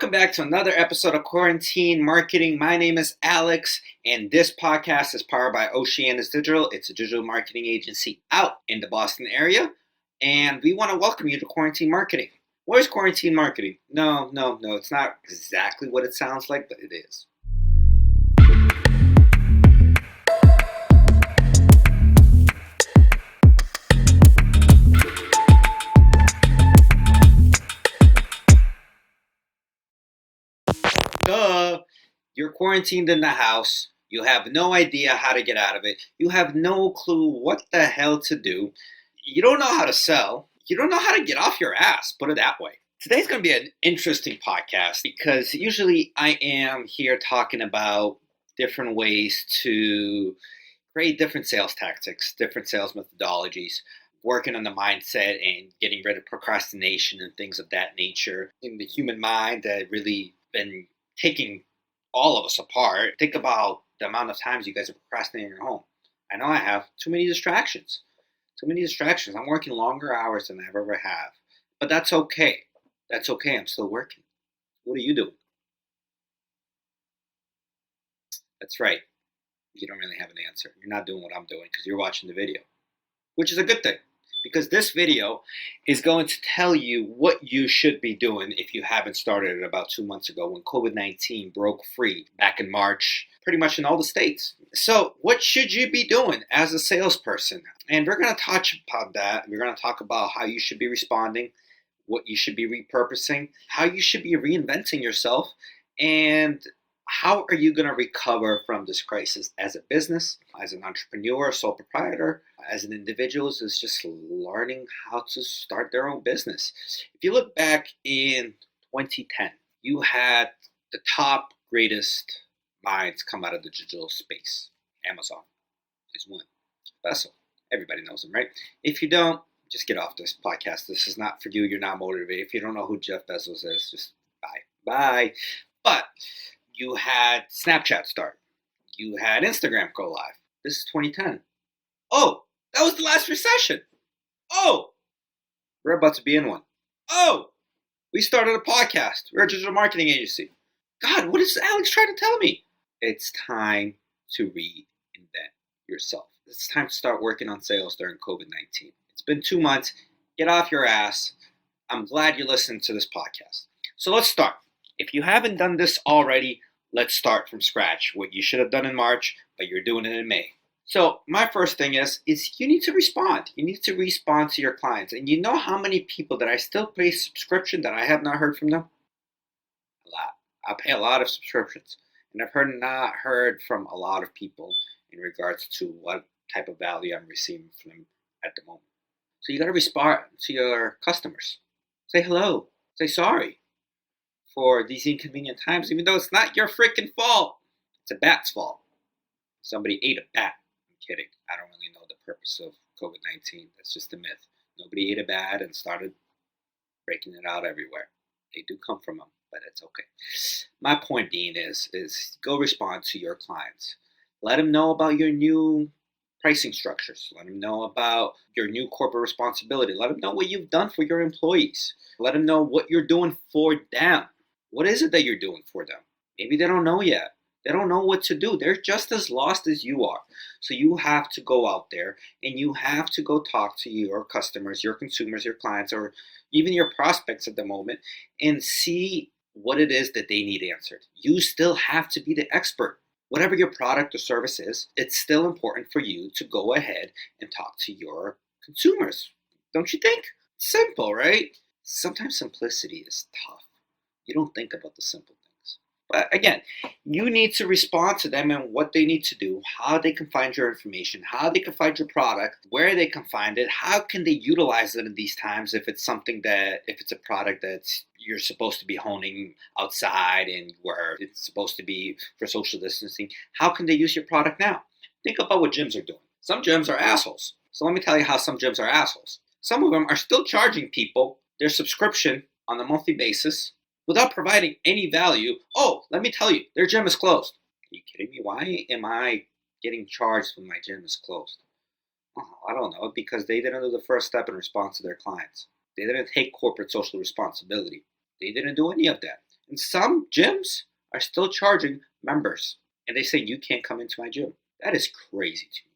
Welcome back to another episode of Quarantine Marketing. My name is Alex, and this podcast is powered by Oceanus Digital. It's a digital marketing agency out in the Boston area, and we want to welcome you to Quarantine Marketing. What is Quarantine Marketing? No, it's not exactly what it sounds like, but it is. You're quarantined in the house. You have no idea how to get out of it. You have no clue what the hell to do. You don't know how to sell. You don't know how to get off your ass, put it that way. Today's going to be an interesting podcast because usually I am here talking about different ways to create different sales tactics, different sales methodologies, working on the mindset and getting rid of procrastination and things of that nature in the human mind that really been taking all of us apart. Think about the amount of times you guys are procrastinating at home. I know I have too many distractions. I'm working longer hours than I ever have. But that's okay. I'm still working. What are you doing? That's right. You don't really have an answer. You're not doing what I'm doing because you're watching the video, which is a good thing. Because this video is going to tell you what you should be doing if you haven't started it about 2 months ago when COVID-19 broke free back in March, pretty much in all the states. So what should you be doing as a salesperson? And we're going to touch upon that. We're going to talk about how you should be responding, what you should be repurposing, how you should be reinventing yourself, and how are you going to recover from this crisis as a business, as an entrepreneur, sole proprietor, as an individual is just learning how to start their own business. If you look back in 2010, you had the top greatest minds come out of the digital space. Amazon is one. Bezos, everybody knows him, right? If you don't, just get off this podcast. This is not for you. You're not motivated. If you don't know who Jeff Bezos is, just bye. But you had Snapchat start. You had Instagram go live. This is 2010. Oh, that was the last recession. Oh, we're about to be in one. Oh, we started a podcast. We're a digital marketing agency. God, what is Alex trying to tell me? It's time to reinvent yourself. It's time to start working on sales during COVID-19. It's been 2 months. Get off your ass. I'm glad you listened to this podcast. So let's start. If you haven't done this already, let's start from scratch. What you should have done in March, but you're doing it in May. So my first thing is you need to respond. You need to respond to your clients. And you know how many people that I still pay subscription that I have not heard from them? A lot. I pay a lot of subscriptions. And I've not heard from a lot of people in regards to what type of value I'm receiving from them at the moment. So you got to respond to your customers. Say hello. Say sorry for these inconvenient times, even though it's not your freaking fault. It's a bat's fault. Somebody ate a bat. I'm kidding. I don't really know the purpose of COVID-19. That's just a myth. Nobody ate a bat and started breaking it out everywhere. They do come from them, but it's okay. My point being is go respond to your clients. Let them know about your new pricing structures. Let them know about your new corporate responsibility. Let them know what you've done for your employees. Let them know what you're doing for them. What is it that you're doing for them? Maybe they don't know yet. They don't know what to do. They're just as lost as you are. So you have to go out there and you have to go talk to your customers, your consumers, your clients, or even your prospects at the moment and see what it is that they need answered. You still have to be the expert. Whatever your product or service is, it's still important for you to go ahead and talk to your consumers. Don't you think? Simple, right? Sometimes simplicity is tough. You don't think about the simple things. But again, you need to respond to them and what they need to do, how they can find your information, how they can find your product, where they can find it, how can they utilize it in these times if it's a product that's you're supposed to be honing outside and where it's supposed to be for social distancing. How can they use your product now? Think about what gyms are doing. Some gyms are assholes. So let me tell you how some gyms are assholes. Some of them are still charging people their subscription on a monthly basis without providing any value. Oh, let me tell you, their gym is closed. Are you kidding me? Why am I getting charged when my gym is closed? Oh, I don't know, because they didn't do the first step in response to their clients. They didn't take corporate social responsibility. They didn't do any of that. And some gyms are still charging members. And they say, you can't come into my gym. That is crazy to me.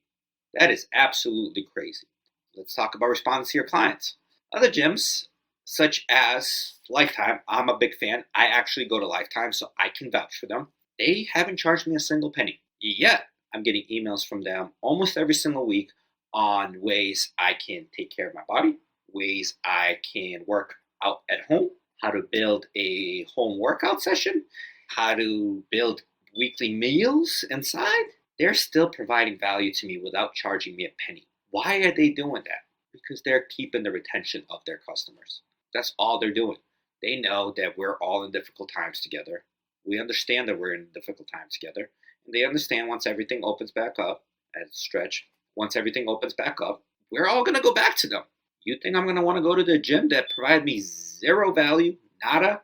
That is absolutely crazy. Let's talk about responding to your clients. Other gyms, such as Lifetime, I'm a big fan. I actually go to Lifetime, so I can vouch for them. They haven't charged me a single penny. Yet, I'm getting emails from them almost every single week on ways I can take care of my body, ways I can work out at home, how to build a home workout session, how to build weekly meals inside. They're still providing value to me without charging me a penny. Why are they doing that? Because they're keeping the retention of their customers. That's all they're doing. They know that we're all in difficult times together. We understand that we're in difficult times together. And they understand once everything opens back up, as stretch, once everything opens back up, we're all going to go back to them. You think I'm going to want to go to the gym that provide me zero value, nada,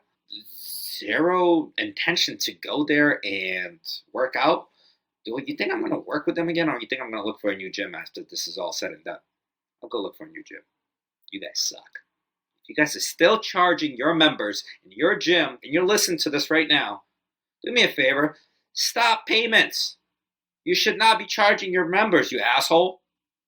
zero intention to go there and work out? Do you think I'm going to work with them again, or you think I'm going to look for a new gym after this is all said and done? I'll go look for a new gym. You guys suck. If you guys are still charging your members in your gym, and you're listening to this right now, do me a favor, stop payments. You should not be charging your members, you asshole.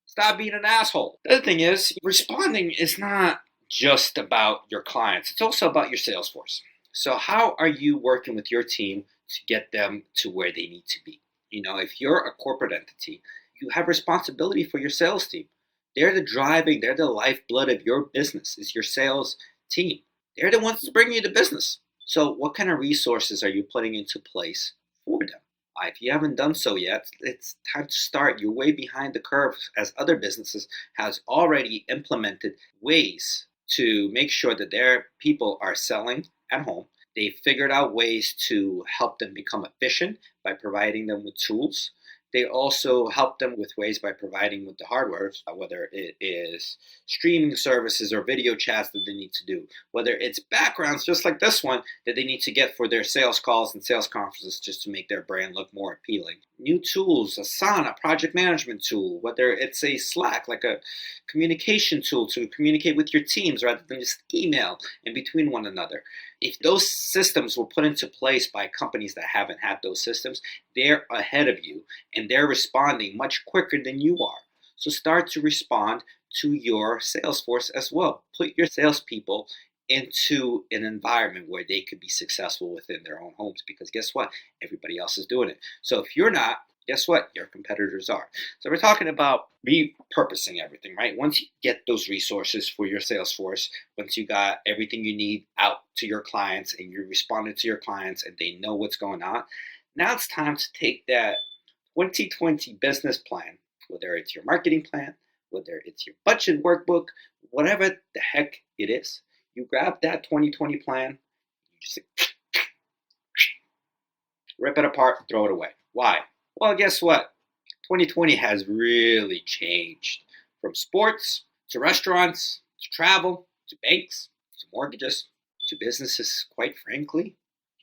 Stop being an asshole. The other thing is, responding is not just about your clients. It's also about your sales force. So how are you working with your team to get them to where they need to be? If you're a corporate entity, you have responsibility for your sales team. They're the lifeblood of your business, is your sales team. They're the ones that bring you the business. So what kind of resources are you putting into place for them? If you haven't done so yet, it's time to start. You're way behind the curve, as other businesses has already implemented ways to make sure that their people are selling at home. They figured out ways to help them become efficient by providing them with tools. They also help them with ways by providing with the hardware, whether it is streaming services or video chats that they need to do, whether it's backgrounds just like this one that they need to get for their sales calls and sales conferences just to make their brand look more appealing. New tools, Asana, project management tool, whether it's a Slack, like a communication tool to communicate with your teams rather than just email in between one another. If those systems were put into place by companies that haven't had those systems, they're ahead of you and they're responding much quicker than you are. So start to respond to your sales force as well. Put your salespeople into an environment where they could be successful within their own homes, because guess what? Everybody else is doing it. So if you're not, guess what? Your competitors are. So we're talking about repurposing everything, right? Once you get those resources for your sales force, once you got everything you need out to your clients and you're responding to your clients and they know what's going on, now it's time to take that 2020 business plan, whether it's your marketing plan, whether it's your budget workbook, whatever the heck it is, you grab that 2020 plan, you just rip it apart and throw it away. Why? Well, guess what? 2020 has really changed from sports to restaurants to travel to banks to mortgages to businesses, quite frankly,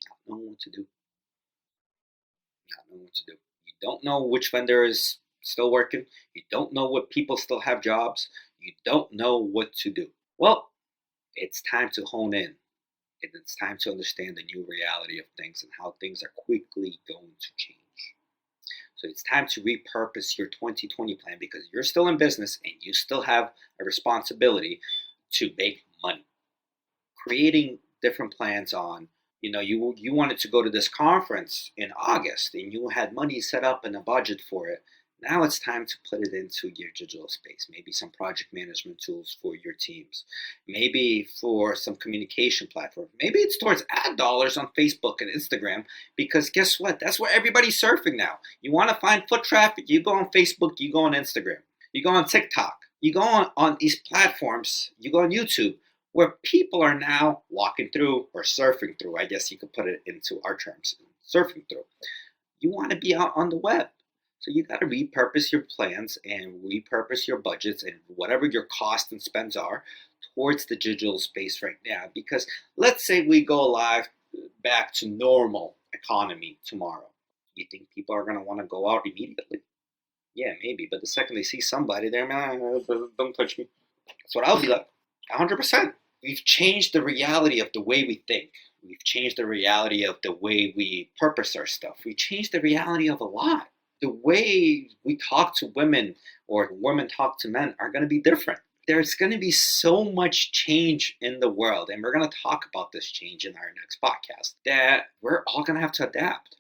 not knowing what to do. Not knowing what to do. You don't know which vendor is still working. You don't know what people still have jobs. You don't know what to do. Well, it's time to hone in. And it's time to understand the new reality of things and how things are quickly going to change. So it's time to repurpose your 2020 plan, because you're still in business and you still have a responsibility to make money. Creating different plans on, you wanted to go to this conference in August and you had money set up and a budget for it. Now it's time to put it into your digital space. Maybe some project management tools for your teams. Maybe for some communication platform. Maybe it's towards ad dollars on Facebook and Instagram, because guess what? That's where everybody's surfing now. You want to find foot traffic? You go on Facebook, you go on Instagram, you go on TikTok, you go on these platforms, you go on YouTube, where people are now walking through or surfing through. I guess you could put it into our terms, surfing through. You want to be out on the web. So you got to repurpose your plans and repurpose your budgets and whatever your costs and spends are towards the digital space right now. Because let's say we go live back to normal economy tomorrow. You think people are going to want to go out immediately? Yeah, maybe. But the second they see somebody, they're don't touch me. That's what I'll be like. 100%. We've changed the reality of the way we think. We've changed the reality of the way we purpose our stuff. We changed the reality of a lot. The way we talk to women or women talk to men are going to be different. There's going to be so much change in the world, and we're going to talk about this change in our next podcast, that we're all going to have to adapt.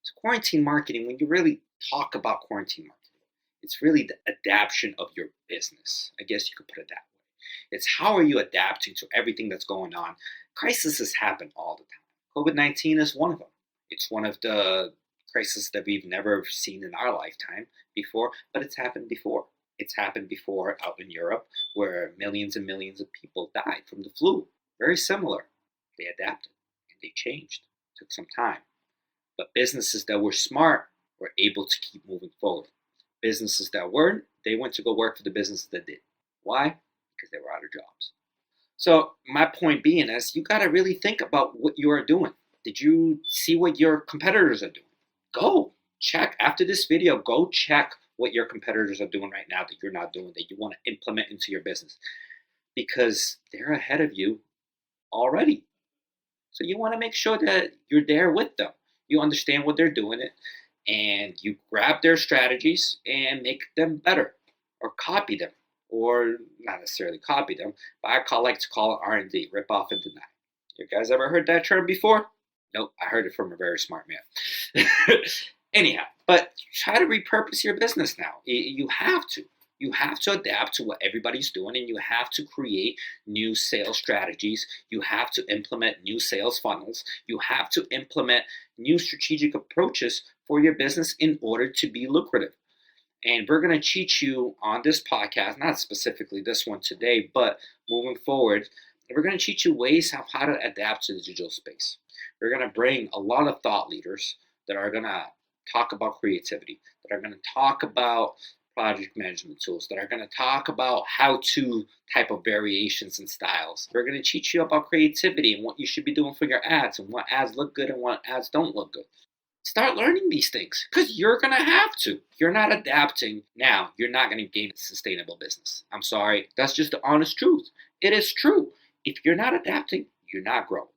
So quarantine marketing, when you really talk about quarantine marketing, it's really the adaptation of your business. I guess you could put it that way. It's how are you adapting to everything that's going on. Crises happen all the time. COVID-19 is one of them. It's one of the crises that we've never seen in our lifetime before, but it's happened before. It's happened before out in Europe, where millions and millions of people died from the flu. Very similar. They adapted and they changed. It took some time. But businesses that were smart were able to keep moving forward. Businesses that weren't, they went to go work for the business that did. Why? Because they were out of jobs. So my point being is, you got to really think about what you are doing. Did you see what your competitors are doing? Go check after this video. Go check what your competitors are doing right now that you're not doing, that you want to implement into your business, because they're ahead of you already. So you want to make sure that you're there with them. You understand what they're doing it, and you grab their strategies and make them better, or copy them, or not necessarily copy them, but I like to call it R&D, rip off and deny. You guys ever heard that term before? Nope, I heard it from a very smart man. Anyhow, but try to repurpose your business now. You have to. You have to adapt to what everybody's doing, and you have to create new sales strategies. You have to implement new sales funnels. You have to implement new strategic approaches for your business in order to be lucrative. And we're going to teach you on this podcast, not specifically this one today, but moving forward, we're going to teach you ways of how to adapt to the digital space. We're going to bring a lot of thought leaders that are going to talk about creativity, that are going to talk about project management tools, that are going to talk about how-to type of variations and styles. We're going to teach you about creativity and what you should be doing for your ads, and what ads look good and what ads don't look good. Start learning these things, because you're going to have to. If you're not adapting now, you're not going to gain a sustainable business. I'm sorry. That's just the honest truth. It is true. If you're not adapting, you're not growing.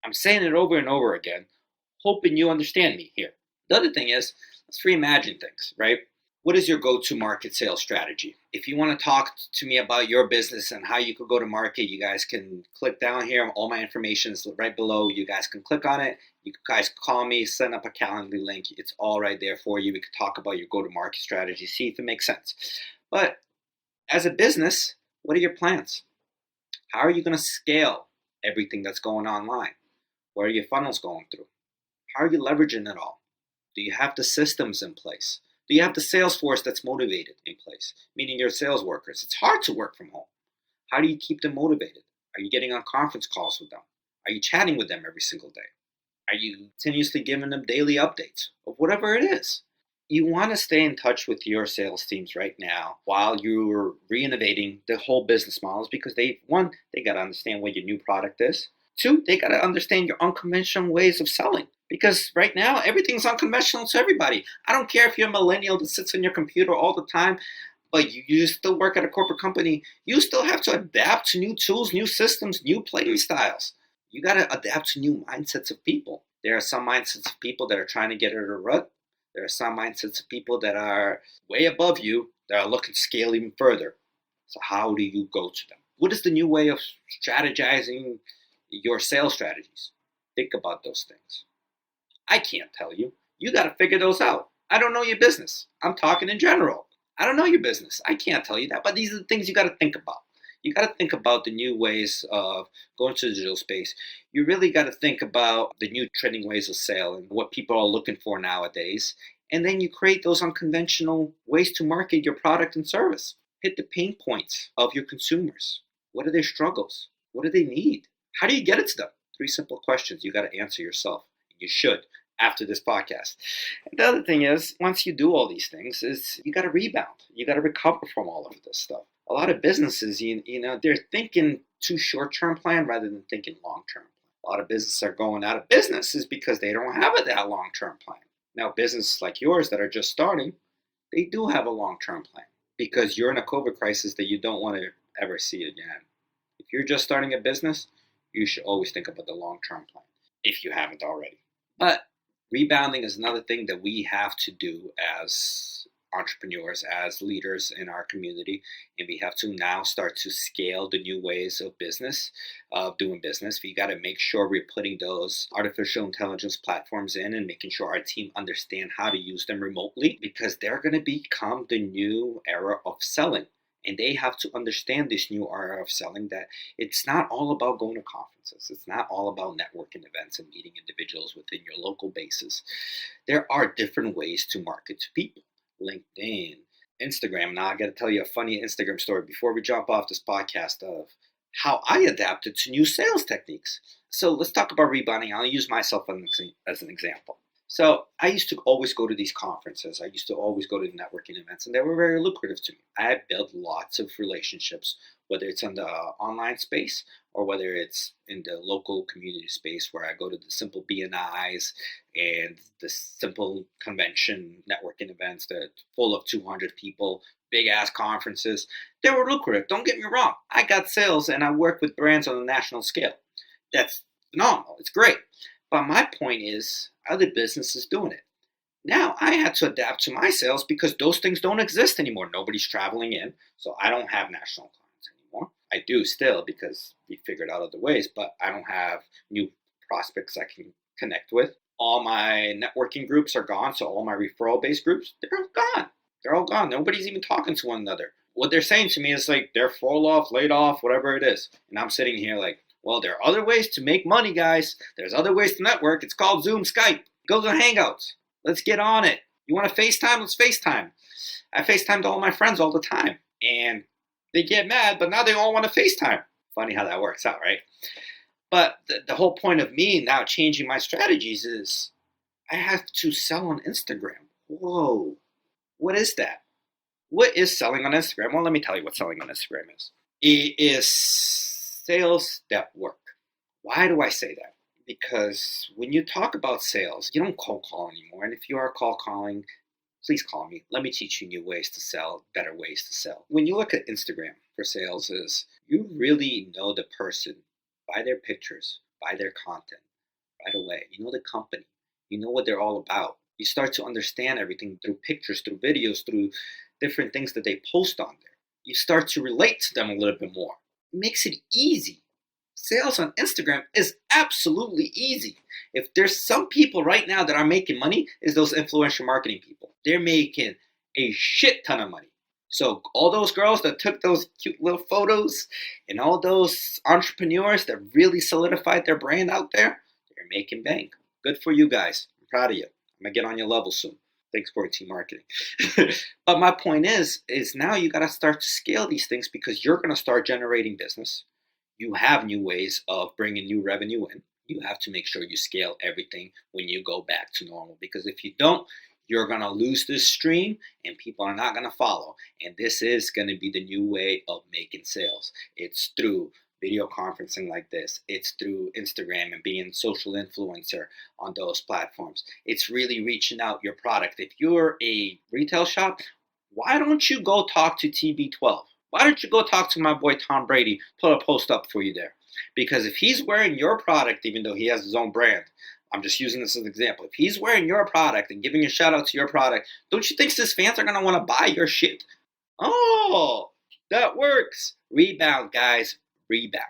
I'm saying it over and over again, hoping you understand me here. The other thing is, let's reimagine things, right? What is your go-to market sales strategy? If you want to talk to me about your business and how you could go to market, you guys can click down here. All my information is right below. You guys can click on it. You guys call me, send up a Calendly link. It's all right there for you. We could talk about your go-to-market strategy, see if it makes sense. But as a business, what are your plans? How are you going to scale everything that's going online? Where are your funnels going through? How are you leveraging it all? Do you have the systems in place? Do you have the sales force that's motivated in place, meaning your sales workers? It's hard to work from home. How do you keep them motivated? Are you getting on conference calls with them? Are you chatting with them every single day? Are you continuously giving them daily updates of whatever it is? You want to stay in touch with your sales teams right now while you're reinnovating the whole business models, because they got to understand what your new product is. Two, they got to understand your unconventional ways of selling. Because right now, everything's unconventional to everybody. I don't care if you're a millennial that sits on your computer all the time, but you still work at a corporate company. You still have to adapt to new tools, new systems, new playing styles. You got to adapt to new mindsets of people. There are some mindsets of people that are trying to get out of the rut. There are some mindsets of people that are way above you that are looking to scale even further. So how do you go to them? What is the new way of strategizing your sales strategies? Think about those things. I can't tell you. You got to figure those out. I don't know your business. I'm talking in general. I don't know your business. I can't tell you that, but these are the things you got to think about. You got to think about the new ways of going to the digital space. You really got to think about the new trending ways of sale and what people are looking for nowadays. And then you create those unconventional ways to market your product and service. Hit the pain points of your consumers. What are their struggles? What do they need? How do you get it to them? 3 simple questions you got to answer yourself. You should after this podcast. And the other thing is, once you do all these things, is you got to rebound. You got to recover from all of this stuff. A lot of businesses, you know, they're thinking too short-term plan rather than thinking long-term. A lot of businesses are going out of business is because they don't have that long-term plan. Now, businesses like yours that are just starting, they do have a long-term plan, because you're in a COVID crisis that you don't want to ever see again. If you're just starting a business, you should always think about the long-term plan if you haven't already. But rebounding is another thing that we have to do as entrepreneurs, as leaders in our community, and we have to now start to scale the new ways of business, of doing business. We got to make sure we're putting those artificial intelligence platforms in and making sure our team understand how to use them remotely, because they're going to become the new era of selling. And they have to understand this new era of selling, that it's not all about going to conferences. It's not all about networking events and meeting individuals within your local bases. There are different ways to market to people. LinkedIn, Instagram. Now I got to tell you a funny Instagram story before we jump off this podcast of how I adapted to new sales techniques. So let's talk about rebounding. I'll use myself as an example. So I used to always go to these conferences. I used to always go to networking events, and they were very lucrative to me. I built lots of relationships, whether it's in the online space or whether it's in the local community space, where I go to the simple BNIs and the simple convention networking events that full of 200 people, big ass conferences. They were lucrative. Don't get me wrong. I got sales and I work with brands on a national scale. That's phenomenal. It's great. But my point is, other businesses doing it. Now I had to adapt to my sales because those things don't exist anymore. Nobody's traveling in, so I don't have national clients anymore. I do still, because we figured out other ways, but I don't have new prospects I can connect with. All my networking groups are gone, so all my referral-based groups, they're all gone. They're all gone. Nobody's even talking to one another. What they're saying to me is like, they're fall off, laid off, whatever it is. And I'm sitting here like, well, there are other ways to make money, guys. There's other ways to network. It's called Zoom, Skype. Go to Hangouts. Let's get on it. You want to FaceTime? Let's FaceTime. I FaceTime all my friends all the time. And they get mad, but now they all want to FaceTime. Funny how that works out, right? But the whole point of me now changing my strategies is I have to sell on Instagram. Whoa. What is that? What is selling on Instagram? Well, let me tell you what selling on Instagram is. It is sales that work. Why do I say that? Because when you talk about sales, you don't cold call anymore. And if you are cold calling, please call me. Let me teach you new ways to sell, better ways to sell. When you look at Instagram for sales, is you really know the person by their pictures, by their content right away. You know the company. You know what they're all about. You start to understand everything through pictures, through videos, through different things that they post on there. You start to relate to them a little bit more. It makes it easy. Sales on Instagram is absolutely easy. If there's some people right now that are making money, is those influencer marketing people. They're making a shit ton of money. So all those girls that took those cute little photos and all those entrepreneurs that really solidified their brand out there, they're making bank. Good for you guys. I'm proud of you. I'm going to get on your level soon. Thanks for team marketing. But my point is now you got to start to scale these things, because you're going to start generating business. You have new ways of bringing new revenue in. You have to make sure you scale everything when you go back to normal, because if you don't, you're going to lose this stream and people are not going to follow. And this is going to be the new way of making sales. It's through video conferencing like this. It's through Instagram and being social influencer on those platforms. It's really reaching out your product. If you're a retail shop, why don't you go talk to TB12? Why don't you go talk to my boy Tom Brady? Put a post up for you there. Because if he's wearing your product, even though he has his own brand, I'm just using this as an example. If he's wearing your product and giving a shout out to your product, don't you think his fans are going to want to buy your shit? Oh, that works. Rebound, guys. Rebound.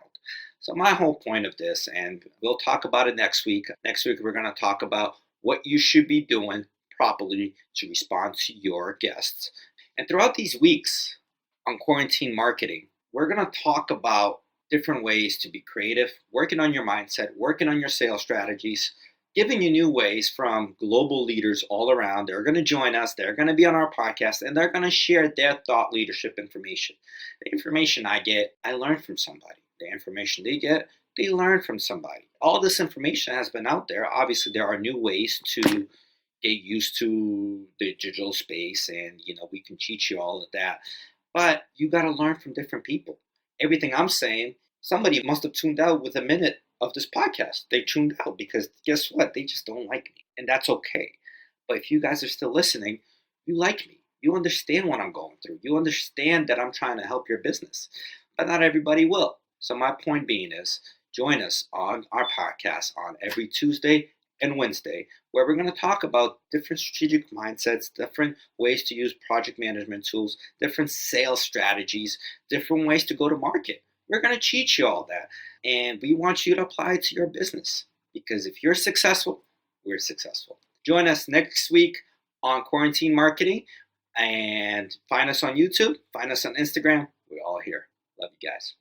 So my whole point of this, and we'll talk about it next week. Next week, we're going to talk about what you should be doing properly to respond to your guests. And throughout these weeks on quarantine marketing, we're going to talk about different ways to be creative, working on your mindset, working on your sales strategies, giving you new ways from global leaders all around. They're going to join us. They're going to be on our podcast, and they're going to share their thought leadership information. The information I get, I learned from somebody. The information they get, they learn from somebody. All this information has been out there. Obviously, there are new ways to get used to the digital space, and we can teach you all of that. But you got to learn from different people. Everything I'm saying, somebody must have tuned out with a minute of this podcast. They tuned out because guess what? They just don't like me. And that's okay. But if you guys are still listening, you like me. You understand what I'm going through. You understand that I'm trying to help your business. But not everybody will. So my point being is, join us on our podcast on every Tuesday and Wednesday, where we're going to talk about different strategic mindsets, different ways to use project management tools, different sales strategies, different ways to go to market. We're going to teach you all that. And we want you to apply it to your business, because if you're successful, we're successful. Join us next week on Quarantine Marketing, and find us on YouTube, find us on Instagram. We're all here. Love you guys.